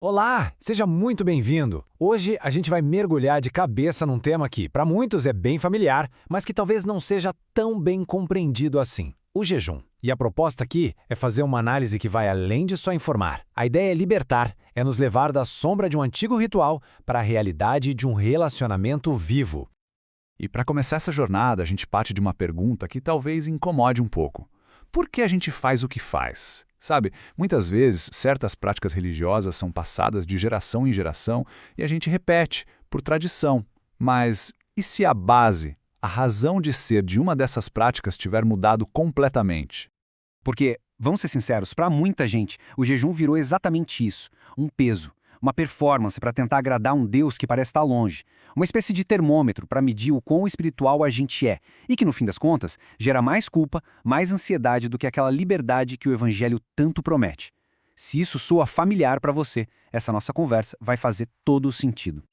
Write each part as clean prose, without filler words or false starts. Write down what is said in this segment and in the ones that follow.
Olá, seja muito bem-vindo. Hoje a gente vai mergulhar de cabeça num tema que, para muitos, é bem familiar, mas que talvez não seja tão bem compreendido assim: o jejum. E a proposta aqui é fazer uma análise que vai além de só informar. A ideia é libertar, é nos levar da sombra de um antigo ritual para a realidade de um relacionamento vivo. E para começar essa jornada, a gente parte de uma pergunta que talvez incomode um pouco. Por que a gente faz o que faz? Sabe, muitas vezes certas práticas religiosas são passadas de geração em geração e a gente repete, por tradição. Mas e se a base, a razão de ser de uma dessas práticas tiver mudado completamente? Porque, vamos ser sinceros, para muita gente, o jejum virou exatamente isso, um peso, uma performance para tentar agradar um Deus que parece estar longe, uma espécie de termômetro para medir o quão espiritual a gente é, e que, no fim das contas, gera mais culpa, mais ansiedade do que aquela liberdade que o Evangelho tanto promete. Se isso soa familiar para você, essa nossa conversa vai fazer todo o sentido.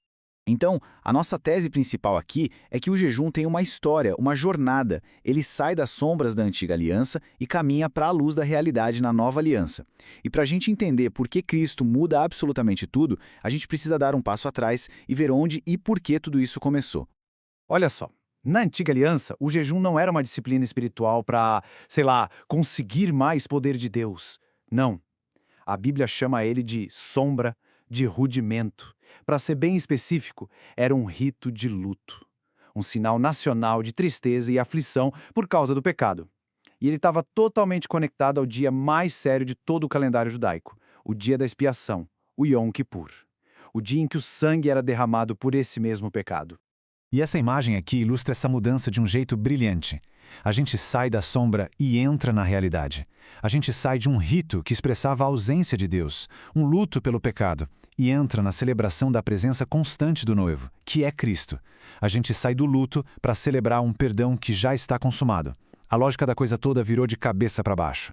Então, a nossa tese principal aqui é que o jejum tem uma história, uma jornada. Ele sai das sombras da antiga aliança e caminha para a luz da realidade na nova aliança. E para a gente entender por que Cristo muda absolutamente tudo, a gente precisa dar um passo atrás e ver onde e por que tudo isso começou. Olha só, na antiga aliança, o jejum não era uma disciplina espiritual para, conseguir mais poder de Deus. Não. A Bíblia chama ele de sombra, de rudimento. Para ser bem específico, era um rito de luto, um sinal nacional de tristeza e aflição por causa do pecado. E ele estava totalmente conectado ao dia mais sério de todo o calendário judaico, o dia da expiação, o Yom Kippur, o dia em que o sangue era derramado por esse mesmo pecado. E essa imagem aqui ilustra essa mudança de um jeito brilhante. A gente sai da sombra e entra na realidade. A gente sai de um rito que expressava a ausência de Deus, um luto pelo pecado, e entra na celebração da presença constante do noivo, que é Cristo. A gente sai do luto para celebrar um perdão que já está consumado. A lógica da coisa toda virou de cabeça para baixo.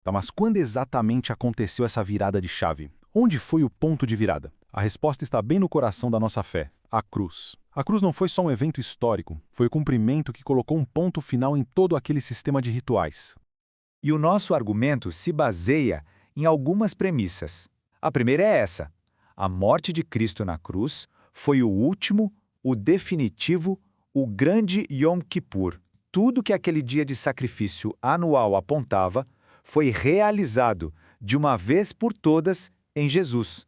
Tá, mas quando exatamente aconteceu essa virada de chave? Onde foi o ponto de virada? A resposta está bem no coração da nossa fé, a cruz. A cruz não foi só um evento histórico, foi o cumprimento que colocou um ponto final em todo aquele sistema de rituais. E o nosso argumento se baseia em algumas premissas. A primeira é essa: a morte de Cristo na cruz foi o último, o definitivo, o grande Yom Kippur. Tudo que aquele dia de sacrifício anual apontava foi realizado, de uma vez por todas, em Jesus.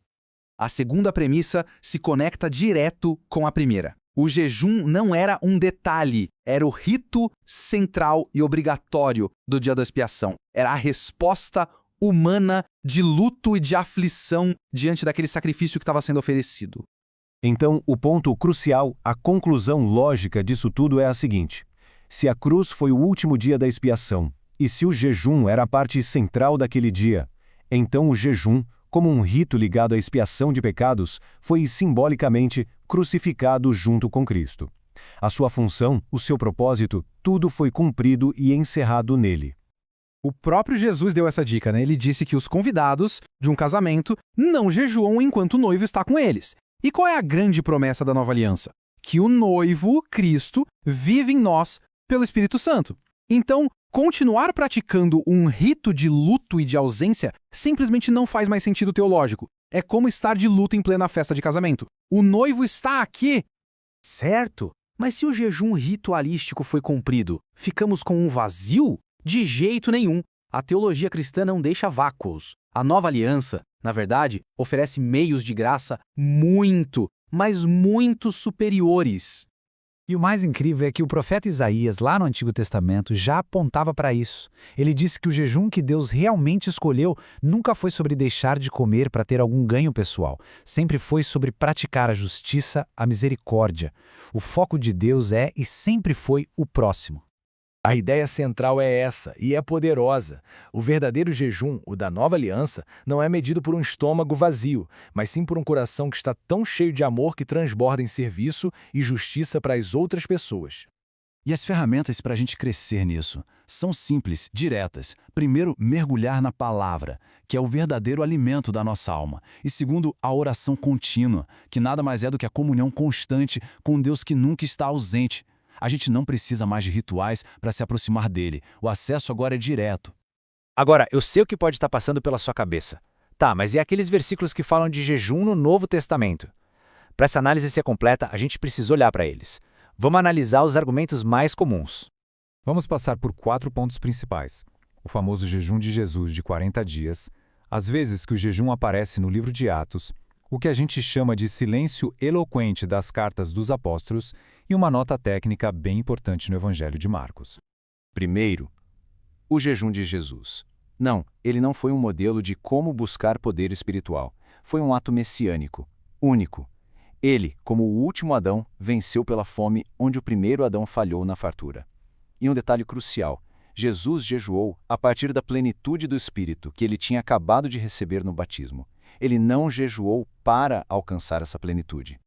A segunda premissa se conecta direto com a primeira. O jejum não era um detalhe, era o rito central e obrigatório do dia da expiação. Era a resposta humana de luto e de aflição diante daquele sacrifício que estava sendo oferecido. Então, o ponto crucial, a conclusão lógica disso tudo é a seguinte: se a cruz foi o último dia da expiação, e se o jejum era a parte central daquele dia, então o jejum, como um rito ligado à expiação de pecados, foi simbolicamente crucificado junto com Cristo. A sua função, o seu propósito, tudo foi cumprido e encerrado nele. O próprio Jesus deu essa dica, né? Ele disse que os convidados de um casamento não jejuam enquanto o noivo está com eles. E qual é a grande promessa da nova aliança? Que o noivo, Cristo, vive em nós pelo Espírito Santo. Então, continuar praticando um rito de luto e de ausência simplesmente não faz mais sentido teológico. É como estar de luto em plena festa de casamento. O noivo está aqui. Certo, mas se o jejum ritualístico foi cumprido, ficamos com um vazio? De jeito nenhum. A teologia cristã não deixa vácuos. A nova aliança, na verdade, oferece meios de graça muito, mas muito superiores. E o mais incrível é que o profeta Isaías, lá no Antigo Testamento, já apontava para isso. Ele disse que o jejum que Deus realmente escolheu nunca foi sobre deixar de comer para ter algum ganho pessoal. Sempre foi sobre praticar a justiça, a misericórdia. O foco de Deus é e sempre foi o próximo. A ideia central é essa, e é poderosa. O verdadeiro jejum, o da nova aliança, não é medido por um estômago vazio, mas sim por um coração que está tão cheio de amor que transborda em serviço e justiça para as outras pessoas. E as ferramentas para a gente crescer nisso são simples, diretas. Primeiro, mergulhar na palavra, que é o verdadeiro alimento da nossa alma. E segundo, a oração contínua, que nada mais é do que a comunhão constante com Deus que nunca está ausente. A gente não precisa mais de rituais para se aproximar dele. O acesso agora é direto. Agora, eu sei o que pode estar passando pela sua cabeça. Tá, mas e aqueles versículos que falam de jejum no Novo Testamento? Para essa análise ser completa, a gente precisa olhar para eles. Vamos analisar os argumentos mais comuns. Vamos passar por 4 pontos principais. O famoso jejum de Jesus de 40 dias, as vezes que o jejum aparece no livro de Atos, o que a gente chama de silêncio eloquente das cartas dos apóstolos e uma nota técnica bem importante no Evangelho de Marcos. Primeiro, o jejum de Jesus. Não, ele não foi um modelo de como buscar poder espiritual. Foi um ato messiânico, único. Ele, como o último Adão, venceu pela fome onde o primeiro Adão falhou na fartura. E um detalhe crucial, Jesus jejuou a partir da plenitude do Espírito que ele tinha acabado de receber no batismo. Ele não jejuou para alcançar essa plenitude.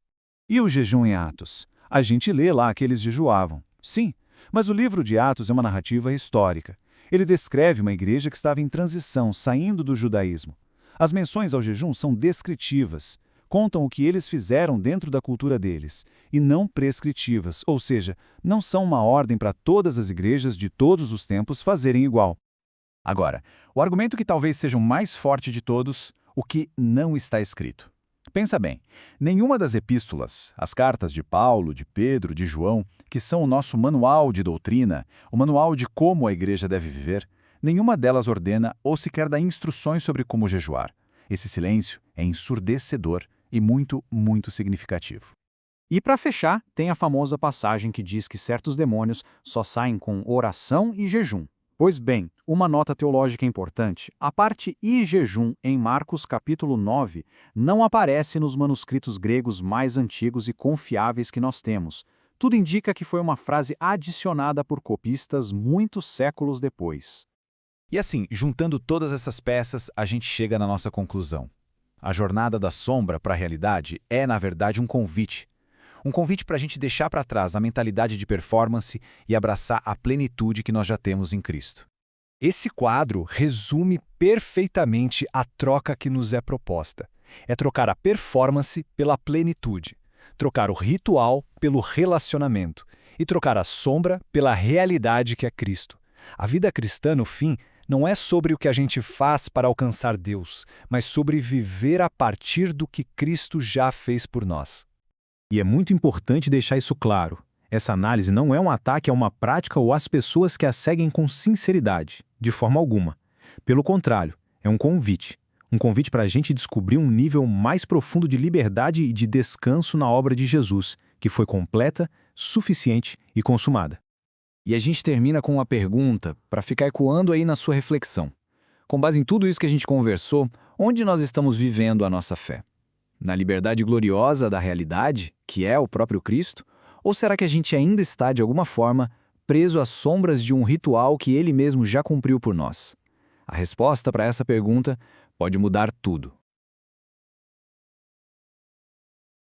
E o jejum em Atos? A gente lê lá que eles jejuavam. Sim, mas o livro de Atos é uma narrativa histórica. Ele descreve uma igreja que estava em transição, saindo do judaísmo. As menções ao jejum são descritivas, contam o que eles fizeram dentro da cultura deles, e não prescritivas, ou seja, não são uma ordem para todas as igrejas de todos os tempos fazerem igual. Agora, o argumento que talvez seja o mais forte de todos, o que não está escrito. Pensa bem, nenhuma das epístolas, as cartas de Paulo, de Pedro, de João, que são o nosso manual de doutrina, o manual de como a igreja deve viver, nenhuma delas ordena ou sequer dá instruções sobre como jejuar. Esse silêncio é ensurdecedor e muito, muito significativo. E para fechar, tem a famosa passagem que diz que certos demônios só saem com oração e jejum. Pois bem, uma nota teológica importante, a parte e jejum em Marcos capítulo 9 não aparece nos manuscritos gregos mais antigos e confiáveis que nós temos. Tudo indica que foi uma frase adicionada por copistas muitos séculos depois. E assim, juntando todas essas peças, a gente chega na nossa conclusão. A jornada da sombra para a realidade é, na verdade, um convite. Um convite para a gente deixar para trás a mentalidade de performance e abraçar a plenitude que nós já temos em Cristo. Esse quadro resume perfeitamente a troca que nos é proposta. É trocar a performance pela plenitude, trocar o ritual pelo relacionamento e trocar a sombra pela realidade que é Cristo. A vida cristã, no fim, não é sobre o que a gente faz para alcançar Deus, mas sobre viver a partir do que Cristo já fez por nós. E é muito importante deixar isso claro. Essa análise não é um ataque a uma prática ou às pessoas que a seguem com sinceridade, de forma alguma. Pelo contrário, é um convite. Um convite para a gente descobrir um nível mais profundo de liberdade e de descanso na obra de Jesus, que foi completa, suficiente e consumada. E a gente termina com uma pergunta para ficar ecoando aí na sua reflexão. Com base em tudo isso que a gente conversou, onde nós estamos vivendo a nossa fé? Na liberdade gloriosa da realidade, que é o próprio Cristo? Ou será que a gente ainda está, de alguma forma, preso às sombras de um ritual que Ele mesmo já cumpriu por nós? A resposta para essa pergunta pode mudar tudo.